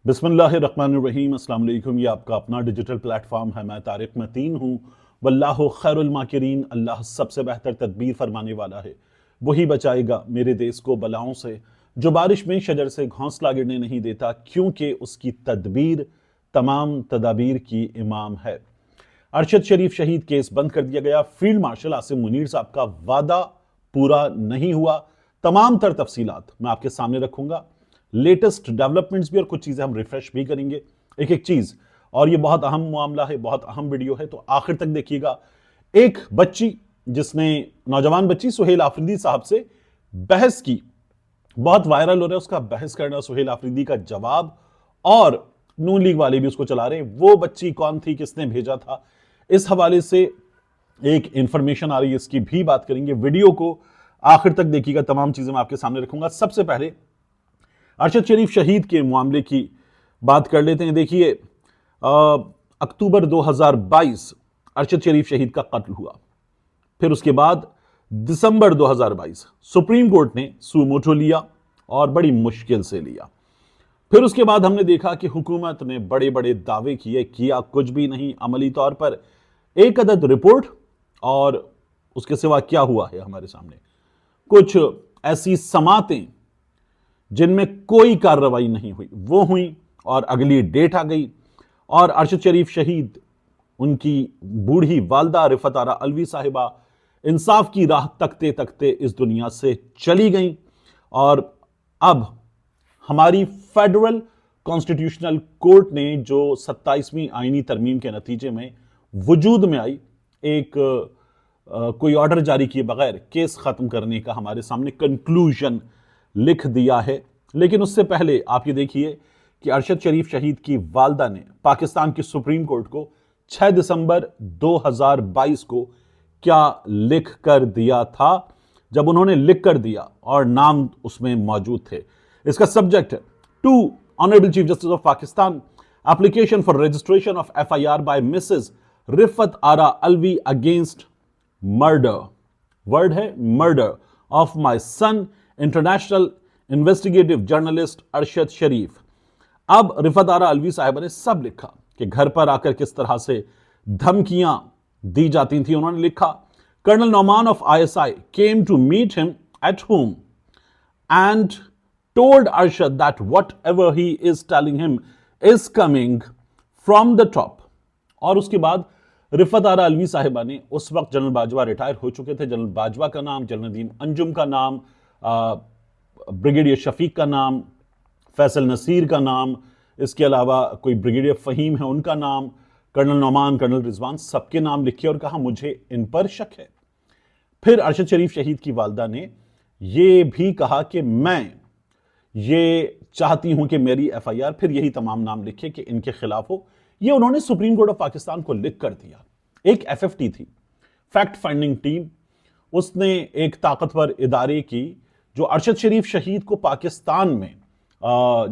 बिस्मिल्लाहिर्रहमानिर्रहीम। अस्सलाम वालेकुम। ये आपका अपना डिजिटल प्लेटफॉर्म है। मैं तारिक मतीन हूँ। वल्लाहु खैरुल माकिरीन। अल्लाह सबसे बेहतर तदबीर फरमाने वाला है। वही बचाएगा मेरे देश को बलाओं से, जो बारिश में शजर से घोंसला गिरने नहीं देता, क्योंकि उसकी तदबीर तमाम तदाबीर की इमाम है। अरशद शरीफ शहीद केस बंद कर दिया गया। फील्ड मार्शल आसिम मुनीर साहब का वादा पूरा नहीं हुआ। तमाम तर तफसीलात मैं आपके सामने रखूंगा, लेटेस्ट डेवलपमेंट्स भी, और कुछ चीजें हम रिफ्रेश भी करेंगे एक एक चीज। और ये बहुत अहम मामला है, बहुत अहम वीडियो है, तो आखिर तक देखिएगा। एक बच्ची जिसने, नौजवान बच्ची सुहेल आफरीदी साहब से बहस की, बहुत वायरल हो रहा है उसका बहस करना, सुहेल आफरीदी का जवाब, और नून लीग वाले भी उसको चला रहे हैं। वो बच्ची कौन थी, किसने भेजा था, इस हवाले से एक इंफॉर्मेशन आ रही है, इसकी भी बात करेंगे। वीडियो को आखिर तक देखिएगा, तमाम चीजें मैं आपके सामने रखूंगा। सबसे पहले अरशद शरीफ शहीद के मामले की बात कर लेते हैं। देखिए, अक्टूबर 2022 अरशद शरीफ शहीद का कत्ल हुआ। फिर उसके बाद दिसंबर 2022 सुप्रीम कोर्ट ने सुमोटो लिया, और बड़ी मुश्किल से लिया। फिर उसके बाद हमने देखा कि हुकूमत ने बड़े बड़े दावे किए, किया कुछ भी नहीं अमली तौर पर। एक अदद रिपोर्ट, और उसके सिवा क्या हुआ है हमारे सामने, कुछ ऐसी समातें जिनमें कोई कार्रवाई नहीं हुई, वो हुई, और अगली डेट आ गई, और अरशद शरीफ शहीद, उनकी बूढ़ी वालदा रिफत आरा अलवी साहिबा इंसाफ की राह तकते तकते इस दुनिया से चली गई। और अब हमारी फेडरल कॉन्स्टिट्यूशनल कोर्ट ने, जो 27वीं आईनी तरमीम के नतीजे में वजूद में आई, एक कोई ऑर्डर जारी किए बगैर केस खत्म करने का हमारे सामने कंक्लूजन लिख दिया है। लेकिन उससे पहले आप ये देखिए कि अरशद शरीफ शहीद की वालदा ने पाकिस्तान की सुप्रीम कोर्ट को 6 दिसंबर 2022 को क्या लिख कर दिया था। जब उन्होंने लिख कर दिया, और नाम उसमें मौजूद थे, इसका सब्जेक्ट है, to honourable chief justice of Pakistan, application for registration of FIR by Mrs Rifat Ara Alvi against murder, word है murder, of my son international investigative journalist Arshad Sharif. अब रिफत आरा अलवी साहिबा ने सब लिखा कि घर पर आकर किस तरह से धमकियां दी जाती थी। उन्होंने लिखा, colonel Nauman of ISI came to meet him at home and told Arshad that whatever he is telling him is coming from the top. और उसके बाद रिफत आरा अलवी साहिबा ने, उस वक्त जनरल बाजवा रिटायर हो चुके थे, जनरल बाजवा का नाम, जनरल नदीम अंजुम का नाम, ब्रिगेडियर शफीक का नाम, फैसल नसीर का नाम, इसके अलावा कोई ब्रिगेडियर फहीम है उनका नाम, कर्नल नौमान, कर्नल रिजवान, सबके नाम लिखे और कहा मुझे इन पर शक है। फिर अरशद शरीफ शहीद की वालदा ने यह भी कहा कि मैं ये चाहती हूं कि मेरी FIR, फिर यही तमाम नाम लिखे कि इनके खिलाफ हो। ये उन्होंने सुप्रीम कोर्ट ऑफ पाकिस्तान को लिख कर दिया। एक FFT थी, फैक्ट फाइंडिंग टीम, उसने एक ताकतवर इदारे की, जो अरशद शरीफ शहीद को पाकिस्तान में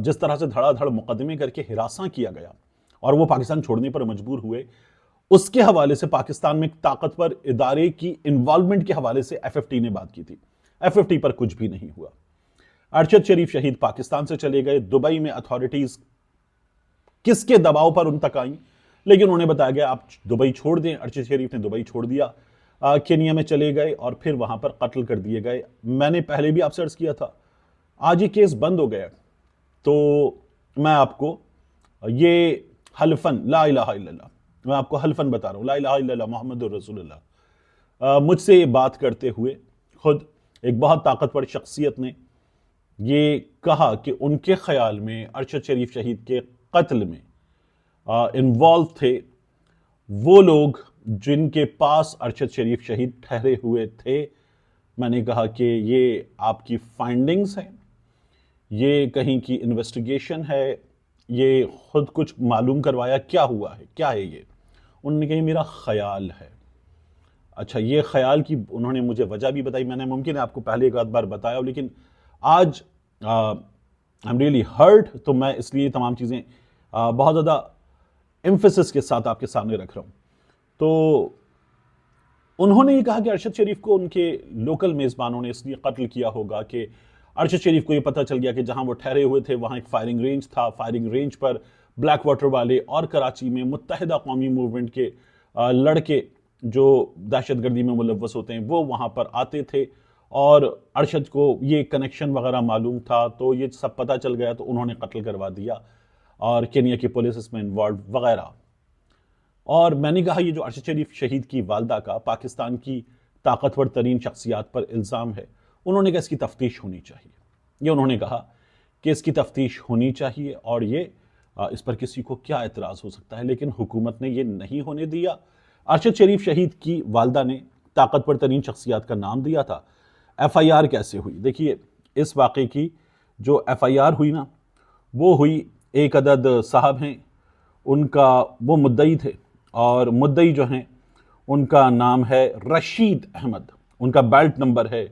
जिस तरह से धड़ाधड़ मुकदमे करके हिरासा किया गया और वो पाकिस्तान छोड़ने पर मजबूर हुए, उसके हवाले से पाकिस्तान में एक ताकतवर इदारे की इन्वॉल्वमेंट के हवाले से FFT ने बात की थी। FFT पर कुछ भी नहीं हुआ। अरशद शरीफ शहीद पाकिस्तान से चले गए। दुबई में अथॉरिटीज किसके दबाव पर उन तक आई, लेकिन उन्हें बताया गया आप दुबई छोड़ दें। अरशद शरीफ ने दुबई छोड़ दिया, केनिया में चले गए, और फिर वहां पर कत्ल कर दिए गए। मैंने पहले भी आपसे अर्ज किया था, आज ये केस बंद हो गया, तो मैं आपको ये हल्फन, ला इलाहा इल्लल्लाह, मैं आपको हल्फन बता रहा हूं, ला इलाहा इल्लल्लाह मुहम्मदुर रसूलुल्लाह। मुझसे ये बात करते हुए खुद एक बहुत ताकतवर शख्सियत ने ये कहा कि उनके ख्याल में अरशद शरीफ शहीद के कत्ल में इन्वॉल्व थे वो लोग जिनके पास अरशद शरीफ शहीद ठहरे हुए थे। मैंने कहा कि ये आपकी फाइंडिंग्स हैं, ये कहीं की इन्वेस्टिगेशन है, ये खुद कुछ मालूम करवाया, क्या हुआ है, क्या है ये? उन्होंने कहा मेरा ख्याल है। अच्छा, ये ख्याल की उन्होंने मुझे वजह भी बताई। मैंने मुमकिन है आपको पहले एक आध बार बताया हो, लेकिन आज आई एम रियली हर्ट, तो मैं इसलिए तमाम चीज़ें बहुत ज़्यादा एम्फेसिस के साथ आपके सामने रख रहा हूँ। तो उन्होंने ये कहा कि अरशद शरीफ को उनके लोकल मेज़बानों ने इसलिए कत्ल किया होगा कि अरशद शरीफ को ये पता चल गया कि जहां वो ठहरे हुए थे वहां एक फायरिंग रेंज था। फायरिंग रेंज पर ब्लैक वाटर वाले और कराची में मुत्तहिदा कौमी मूवमेंट के लड़के जो दहशतगर्दी में मुलव्वस होते हैं वो वहां पर आते थे और अरशद को ये कनेक्शन वगैरह मालूम था, तो ये सब पता चल गया तो उन्होंने कत्ल करवा दिया और केनिया की पुलिस इसमें इन्वॉल्व वगैरह। और मैंने कहा ये जो अरशद शरीफ शहीद की वालदा का पाकिस्तान की ताकतवर तरीन शख्सियात पर इल्ज़ाम है, उन्होंने कहा इसकी तफ्तीश होनी चाहिए। ये उन्होंने कहा कि इसकी तफ्तीश होनी चाहिए और ये इस पर किसी को क्या एतराज़ हो सकता है, लेकिन हुकूमत ने ये नहीं होने दिया। अरशद शरीफ शहीद की वालदा ने ताकतवर तरीन शख्सियात का नाम दिया था। FIR कैसे हुई? देखिए, इस वाक़े की जो FIR हुई ना, वो हुई एक अदद साहब हैं, उनका वो मुद्दई थे और मुद्दई जो हैं उनका नाम है रशीद अहमद, उनका बेल्ट नंबर है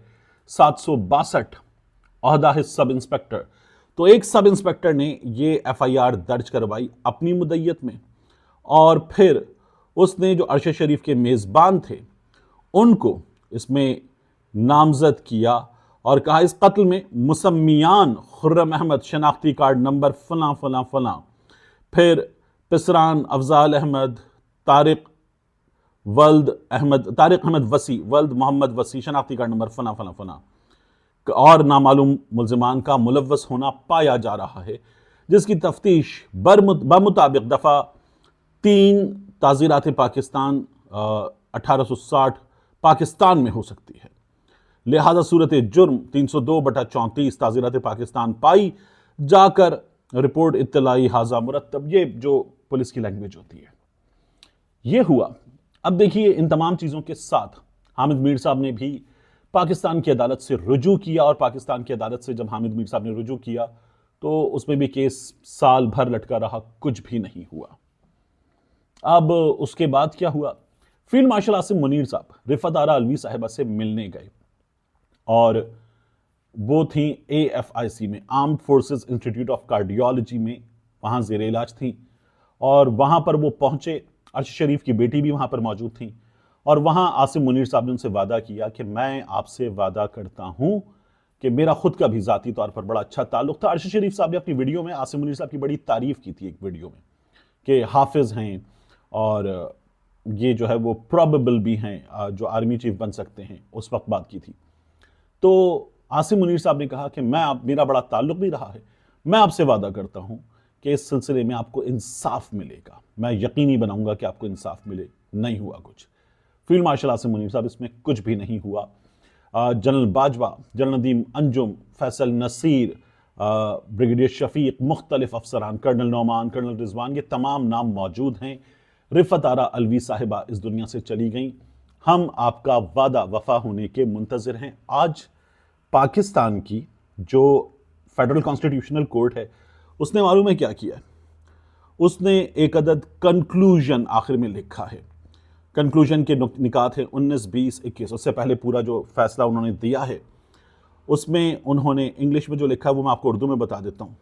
762, ओहदा है सब इंस्पेक्टर। तो एक सब इंस्पेक्टर ने ये FIR दर्ज करवाई अपनी मुद्दईयत में और फिर उसने जो अरशद शरीफ के मेज़बान थे उनको इसमें नामजद किया और कहा इस कत्ल में मुसम्मियान खुर्रम अहमद शनाख्ती कार्ड नंबर फलां फलां फलां, फिर पिसरान अफजाल अहमद, तारिक अहमद वसी, वल्द मोहम्मद वसी, शनाख्ती कार्ड नंबर फलां फलां फलां और नामालूम मुल्ज़िमान का मुलव्वस होना पाया जा रहा है, जिसकी तफ्तीश बमुताबिक दफ़ा 3 ताज़ीरात पाकिस्तान 1860 पाकिस्तान में हो सकती है। लिहाजा सूरत जुर्म 302/34 ताज़ीरात पाकिस्तान पाई जाकर रिपोर्ट इत्तलाई हाजा मुरत्तब, ये जो पुलिस की लैंग्वेज होती है। ये हुआ। अब देखिए, इन तमाम चीज़ों के साथ हामिद मीर साहब ने भी पाकिस्तान की अदालत से रुजू किया और पाकिस्तान की अदालत से जब हामिद मीर साहब ने रुजू किया तो उसमें भी केस साल भर लटका रहा, कुछ भी नहीं हुआ। अब उसके बाद क्या हुआ? फील्ड मार्शल आसिम मुनीर साहब रिफत आरा अलवी साहिबा से मिलने गए और वो थी AFIC में, armed forces institute of cardiology में, वहाँ ज़ेर इलाज थी और वहाँ पर वो पहुँचे। अरशद शरीफ की बेटी भी वहाँ पर मौजूद थी और वहाँ आसिम मुनीर साहब ने उनसे वादा किया कि मैं आपसे वादा करता हूँ कि मेरा खुद का भी ज़ाती तौर पर बड़ा अच्छा ताल्लुक़ था। अरशद शरीफ साहब ने अपनी वीडियो में आसिम मुनीर साहब की बड़ी तारीफ़ की थी एक वीडियो में कि हाफिज़ हैं और ये जो है वो प्रोबेबल भी हैं, जो आर्मी चीफ बन सकते हैं, उस वक्त बात की थी। तो आसिम मुनीर साहब ने कहा कि मेरा बड़ा ताल्लुक़ भी रहा है, मैं आपसे वादा करता हूँ कि इस सिलसिले में आपको इंसाफ मिलेगा, मैं यकीनी बनाऊंगा कि आपको इंसाफ मिले। नहीं हुआ कुछ। फील्ड मार्शल आसिम मुनीर साहब, इसमें कुछ भी नहीं हुआ। General Bajwa, general Nadeem Anjum, Faisal Naseer, brigadier Shafiq, मुख्तलिफ अफसरान, कर्नल नौमान, कर्नल रिजवान, ये तमाम नाम मौजूद हैं। रिफत आरा अलवी साहिबा इस दुनिया से चली गई। हम आपका वादा वफा होने के मुंतज़िर हैं। आज पाकिस्तान की जो फेडरल कॉन्स्टिट्यूशनल कोर्ट है उसने मालूम है क्या किया है? उसने एक अदद कंक्लूजन आखिर में लिखा है। कंक्लूजन के निकात है 19, 20, 21। उससे पहले पूरा जो फैसला उन्होंने दिया है उसमें उन्होंने इंग्लिश में जो लिखा है वो मैं आपको उर्दू में बता देता हूँ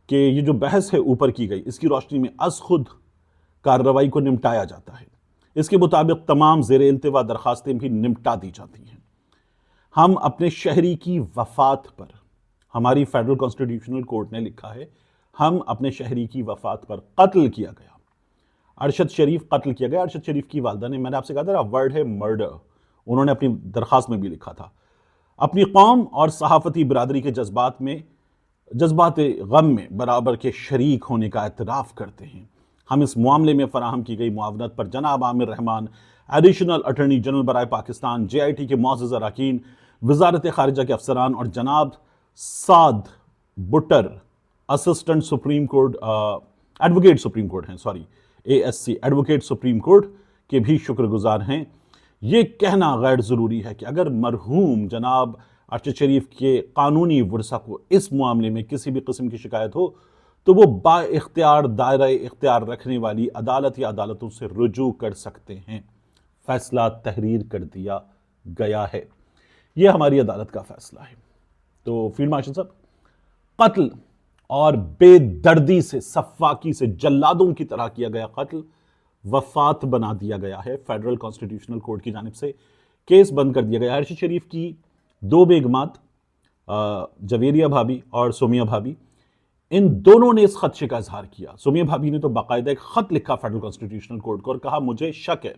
कि ये जो बहस है ऊपर की गई, इसकी रोशनी में अज खुद कार्रवाई को निपटाया जाता है। इसके मुताबिक तमाम ज़ेर इल्तिवा दरखास्तें भी निपटा दी जाती हैं। हम अपने शहरी की वफात पर, हमारी फेडरल कॉन्स्टिट्यूशनल कोर्ट ने लिखा है, हम अपने शहरी की वफात पर कत्ल किया गया, अरशद शरीफ कत्ल किया गया। अरशद शरीफ की वालदा ने, मैंने आपसे कहा था वर्ड है मर्डर, उन्होंने अपनी दरखास्त में भी लिखा था। अपनी कौम और सहाफ़ती बरादरी के जज्बात गम में बराबर के शरीक होने का एतराफ़ करते हैं। हम इस मामले में फ़राहम की गई मुआवनत पर जनाब Aamir Rehman, additional attorney general बराए पाकिस्तान, JIT के मुअज़्ज़ज़ अरकान, वज़ारत ख़ारिजा के अफसरान और जनाब Saad Buttar, assistant supreme court, advocate supreme court हैं, sorry ASC, advocate supreme court के भी शुक्रगुजार हैं। ये कहना गैर ज़रूरी है कि अगर मरहूम जनाब अरशद शरीफ के कानूनी वर्सा को इस मामले में किसी भी किस्म की शिकायत हो तो वो बाइख्तियार दायरा इख्तियार रखने वाली अदालत या अदालतों से रुजू कर सकते हैं। फैसला तहरीर कर दिया गया है, ये हमारी अदालत का फैसला है। तो फील्ड मार्शल साहब, कत्ल और बेदर्दी से, सफाकी से, जल्लादों की तरह किया गया कत्ल वफात बना दिया गया है। फेडरल कॉन्स्टिट्यूशनल कोर्ट की जानिब से केस बंद कर दिया गया है। अरशद शरीफ की 2 बेगमात जवेरिया भाभी और सोमिया भाभी, इन दोनों ने इस खदशे का इजहार किया। सोमिया भाभी ने तो बाकायदा एक खत लिखा फेडरल कॉन्स्टिट्यूशनल कोर्ट को और कहा मुझे शक है,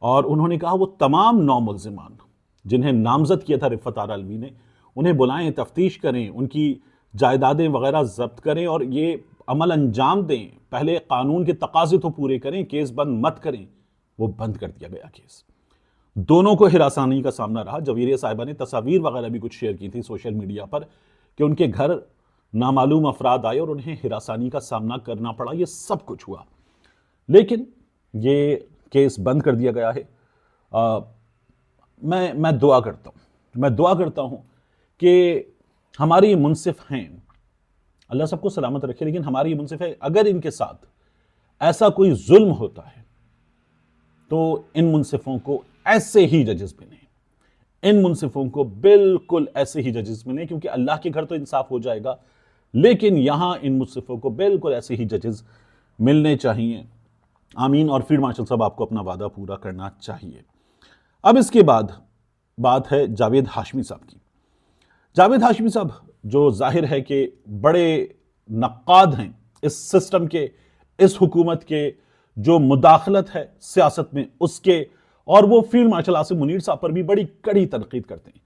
और उन्होंने कहा वो तमाम 9 मुल्जिमान जिन्हें नामजद किया था रिफ़त आरा अलवी ने, उन्हें बुलाएं, तफ्तीश करें, उनकी जायदादें वगैरह जब्त करें और ये अमल अंजाम दें। पहले कानून के तकाजे तो पूरे करें, केस बंद मत करें। वो बंद कर दिया गया केस। दोनों को हिरासानी का सामना रहा। जवेरिया साहिबा ने तस्वीर वगैरह भी कुछ शेयर की थी सोशल मीडिया पर कि उनके घर नामालूम अफराद आए और उन्हें हिरासानी का सामना करना पड़ा। ये सब कुछ हुआ, लेकिन ये केस बंद कर दिया गया है। मैं दुआ करता हूं कि हमारे ये मुंसिफ हैं, अल्लाह सबको सलामत रखे, लेकिन हमारे ये मुंसिफ है, अगर इनके साथ ऐसा कोई जुल्म होता है तो इन मुंसिफों को ऐसे ही जजेस मिले, इन मुंसिफों को बिल्कुल ऐसे ही जजेस मिले, क्योंकि अल्लाह के घर तो इंसाफ हो जाएगा, लेकिन यहां इन मुंसिफों को बिल्कुल ऐसे ही जजेस मिलने चाहिए। आमीन। और फील्ड मार्शल साहब, आपको अपना वादा पूरा करना चाहिए। अब इसके बाद बात है जावेद हाशमी साहब की। जावेद हाशमी साहब जो जाहिर है कि बड़े नक्काद हैं इस सिस्टम के, इस हुकूमत के, जो मुदाखलत है सियासत में उसके, और वो फील्ड मार्शल आसिम मुनीर साहब पर भी बड़ी कड़ी तनकीद करते हैं।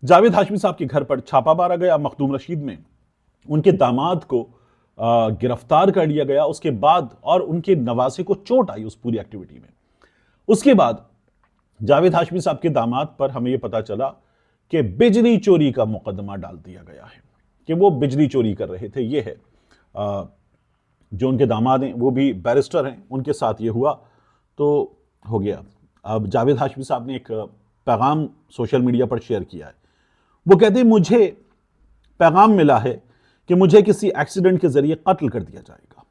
जावेद हाशमी साहब के घर पर छापा मारा गया मखदूम रशीद में, उनके दामाद को गिरफ्तार कर लिया गया उसके बाद, और उनके नवासे को चोट आई उस पूरी एक्टिविटी में। उसके बाद जावेद हाशमी साहब के दामाद पर हमें यह पता चला कि बिजली चोरी का मुकदमा डाल दिया गया है कि वो बिजली चोरी कर रहे थे। ये है जो उनके दामाद हैं वो भी बैरिस्टर हैं, उनके साथ ये हुआ तो हो गया। अब जावेद हाशमी साहब ने एक पैगाम सोशल मीडिया पर शेयर किया है। वो कहते हैं मुझे पैगाम मिला है कि मुझे किसी एक्सीडेंट के जरिए कत्ल कर दिया जाएगा,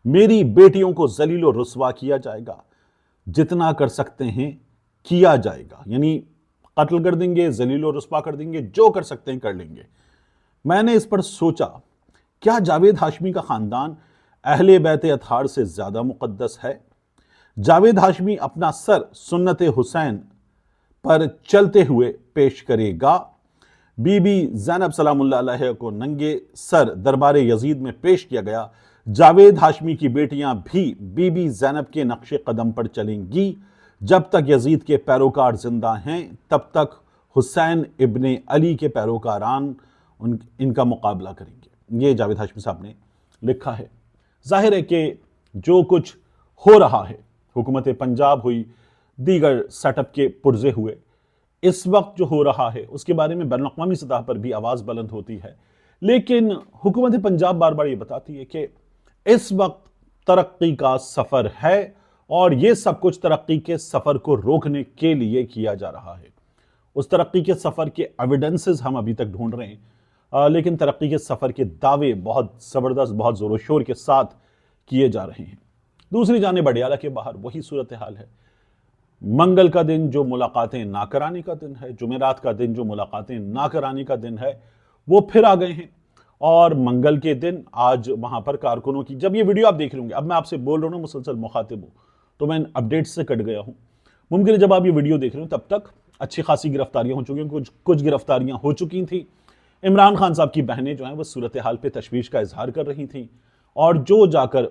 मेरी बेटियों को जलील और रुस्वा किया जाएगा, जितना कर सकते हैं किया जाएगा, यानी कत्ल कर देंगे, जलील और रुस्वा कर देंगे, जो कर सकते हैं कर लेंगे। मैंने इस पर सोचा, क्या जावेद हाशमी का खानदान अहले बैत अतहार से ज्यादा मुकद्दस है? जावेद हाशमी अपना सर सुन्नत हुसैन पर चलते हुए पेश करेगा। बीबी ज़ैनब सलामुल्लाह अलैहा को नंगे सर दरबार यजीद में पेश किया गया। जावेद हाशमी की बेटियां भी बीबी ज़ैनब के नक्शे कदम पर चलेंगी। जब तक यजीद के पैरोकार जिंदा हैं तब तक हुसैन इब्ने अली के पैरोकारान इनका मुकाबला करेंगे। ये जावेद हाशमी साहब ने लिखा है। जाहिर है कि जो कुछ हो रहा है, हुकूमत पंजाब हुई, दीगर सेटअप के पुर्जे हुए, इस वक्त जो हो रहा है उसके बारे में बैनुल-अक़वामी सतह पर भी आवाज़ बुलंद होती है, लेकिन हुकूमत पंजाब बार बार ये बताती है कि इस वक्त तरक्की का सफ़र है और ये सब कुछ तरक्की के सफ़र को रोकने के लिए किया जा रहा है। उस तरक्की के सफ़र के एविडेंसेस हम अभी तक ढूंढ रहे हैं, लेकिन तरक्की के सफ़र के दावे बहुत ज़बरदस्त, बहुत ज़ोर शोर के साथ किए जा रहे हैं। दूसरी जानिब बडियाला के बाहर वही सूरत हाल है। मंगल का दिन जो मुलाकातें ना कराने का दिन है, जुमेरात का दिन जो मुलाकातें ना कराने का दिन है, वो फिर आ गए हैं। और मंगल के दिन आज वहां पर कारकुनों की, जब ये वीडियो आप देख लेंगे, अब मैं आपसे बोल रहा हूँ मुसलसल मुखातिब हूँ तो मैं अपडेट से कट गया हूँ। मुमकिन है जब आप ये वीडियो देख रहे हो तब तक अच्छी खासी गिरफ्तारियां हो चुकी हैं, कुछ गिरफ्तारियां हो चुकी थी। इमरान खान साहब की बहनें जो हैं वो सूरत हाल पे तशवीश का इजहार कर रही थी, और जो जाकर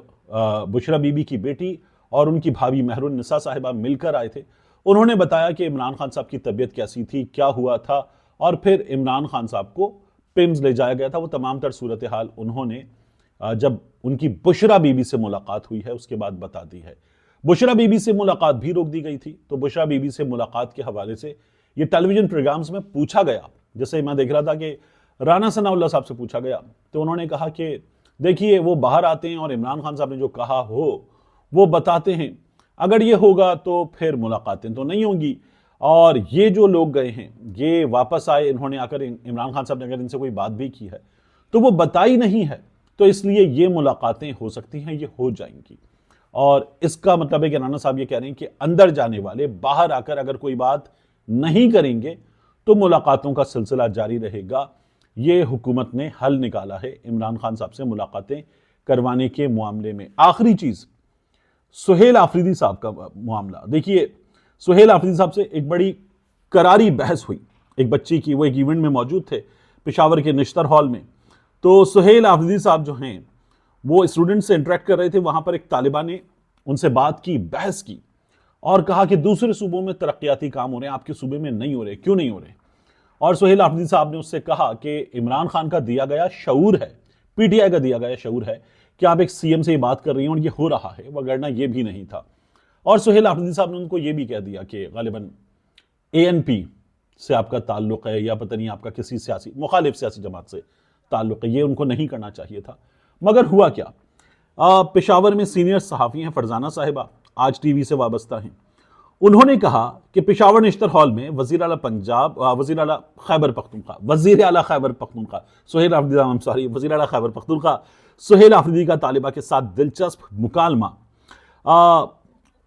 बुशरा बीबी की बेटी और उनकी भाभी महरुन निसा साहिबा मिलकर आए थे, उन्होंने बताया कि इमरान खान साहब की तबीयत कैसी थी, क्या हुआ था, और फिर इमरान खान साहब को पिम्स ले जाया गया था। वो तमाम तर सूरत हाल उन्होंने जब उनकी बुशरा बीबी से मुलाकात हुई है उसके बाद बता दी है। बुशरा बीबी से मुलाकात भी रोक दी गई थी, तो बुशरा बीबी से मुलाकात के हवाले से ये टेलीविजन प्रोग्राम्स में पूछा गया। जैसे मैं देख रहा था कि राना सनाउल्लाह साहब से पूछा गया तो उन्होंने कहा कि देखिए वो बाहर आते हैं और इमरान खान साहब ने जो कहा हो वो बताते हैं, अगर ये होगा तो फिर मुलाकातें तो नहीं होंगी। और ये जो लोग गए हैं ये वापस आए, इन्होंने आकर इमरान खान साहब ने अगर इनसे कोई बात भी की है तो वो बताई नहीं है, तो इसलिए ये मुलाकातें हो सकती हैं, ये हो जाएंगी। और इसका मतलब है कि राना साहब ये कह रहे हैं कि अंदर जाने वाले बाहर आकर अगर कोई बात नहीं करेंगे तो मुलाकातों का सिलसिला जारी रहेगा। ये हुकूमत ने हल निकाला है इमरान खान साहब से मुलाकातें करवाने के मामले में। आखिरी चीज, सुहेल आफरीदी साहब का मामला। देखिए, सुहेल आफरीदी साहब से एक बड़ी करारी बहस हुई एक बच्ची की, वो एक इवेंट में मौजूद थे पेशावर के निश्तर हॉल में। तो सुहेल आफरीदी साहब जो हैं वो स्टूडेंट से इंटरेक्ट कर रहे थे। वहां पर एक तालिबा ने उनसे बात की, बहस की और कहा कि दूसरे सूबों में तरक्याती काम हो रहे हैं, आपके सूबे में नहीं हो रहे, क्यों नहीं हो रहे। और सुहेल आफरीदी साहब ने उससे कहा कि इमरान खान का दिया गया शऊर है, पीटीआई का दिया गया शऊर है कि आप एक सीएम से ये बात कर रही हैं और ये हो रहा है, वगरना ये भी नहीं था। और सुहेल आफरीदी साहब ने उनको ये भी कह दिया कि गालिबन एएनपी से आपका ताल्लुक है या पता नहीं आपका किसी सियासी मुखालिफ सियासी जमात से ताल्लुक है, ये उनको नहीं करना चाहिए था। मगर हुआ क्या, पेशावर में सीनियर सहाफ़ी हैं फरजाना साहिबा, आज टीवी से वाबस्ता हैं। उन्होंने कहा कि पेशावर निश्तर हॉल में वज़ीर आला पंजाब, वज़ीर आला खैबर पख्तूनख्वा, वज़ीर आला खैबर पख्तूनख्वा सुहेल आफरीदी, वज़ीर आला खैबर पख्तूनख्वा सुहेल आफरीदी का तालिबा के साथ दिलचस्प मुकालमा।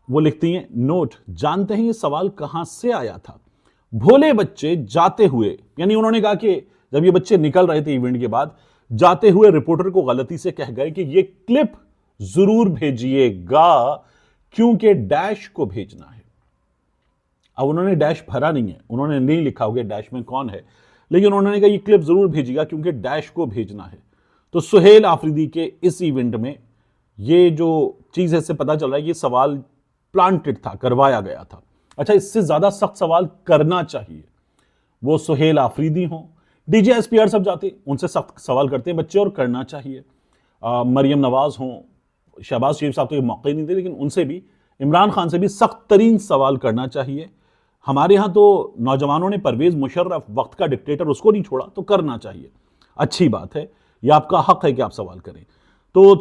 वो लिखती हैं, नोट, जानते हैं ये सवाल कहां से आया था? भोले बच्चे जाते हुए, यानी उन्होंने कहा कि जब ये बच्चे निकल रहे थे इवेंट के बाद, जाते हुए रिपोर्टर को गलती से कह गए कि ये क्लिप जरूर भेजिएगा क्योंकि डैश को भेजना है। अब उन्होंने डैश भरा नहीं है, उन्होंने नहीं लिखा होगा डैश में कौन है, लेकिन उन्होंने कहा ये क्लिप जरूर भेजिएगा क्योंकि डैश को भेजना है। तो सुहेल आफरीदी के इस इवेंट में ये जो चीज है इससे पता चल रहा है ये सवाल प्लांटेड था, करवाया गया था। अच्छा, इससे ज्यादा सख्त सवाल करना चाहिए, वो सुहेल आफरीदी हों, डीजीएसपीआर सब जाते उनसे सख्त सवाल करते हैं बच्चे, और करना चाहिए। मरियम नवाज हों, शहबाज शरीफ साहब तो ये मौके नहीं थे, लेकिन उनसे भी, इमरान खान से भी सख्त तरीन सवाल करना चाहिए। हमारे यहाँ तो नौजवानों ने परवेज मुशर्रफ, वक्त का डिक्टेटर, उसको नहीं छोड़ा, तो करना चाहिए, अच्छी बात है, यह आपका हक है कि आप सवाल करें। तो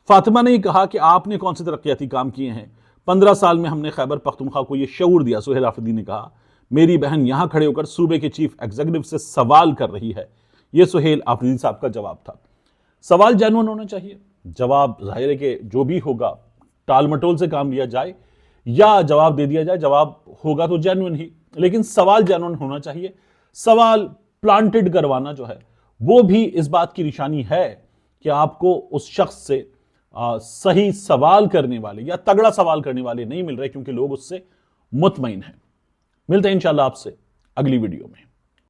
फातिमा ने कहा कि आपने कौन से तरक्याती काम किए हैं, 15 साल में हमने खैबर पख्तूनख्वा को यह शऊर दिया। सुहेल आफरीदी ने कहा, मेरी बहन यहां खड़े होकर सूबे के चीफ एग्जीक्यूटिव से सवाल कर रही है। यह सुहेल आफरीदी साहब का जवाब था। सवाल जेन्युइन होना चाहिए, जवाब जाहिर है कि जो भी होगा टाल मटोल से काम लिया जाए या जवाब दे दिया जाए, जवाब होगा तो जेन्युइन ही, लेकिन सवाल जेन्युइन होना चाहिए। सवाल प्लांटेड करवाना जो है वो भी इस बात की निशानी है कि आपको उस शख्स से सही सवाल करने वाले या तगड़ा सवाल करने वाले नहीं मिल रहे, क्योंकि लोग उससे मुतमईन हैं। मिलते हैं इंशाल्लाह आपसे अगली वीडियो में।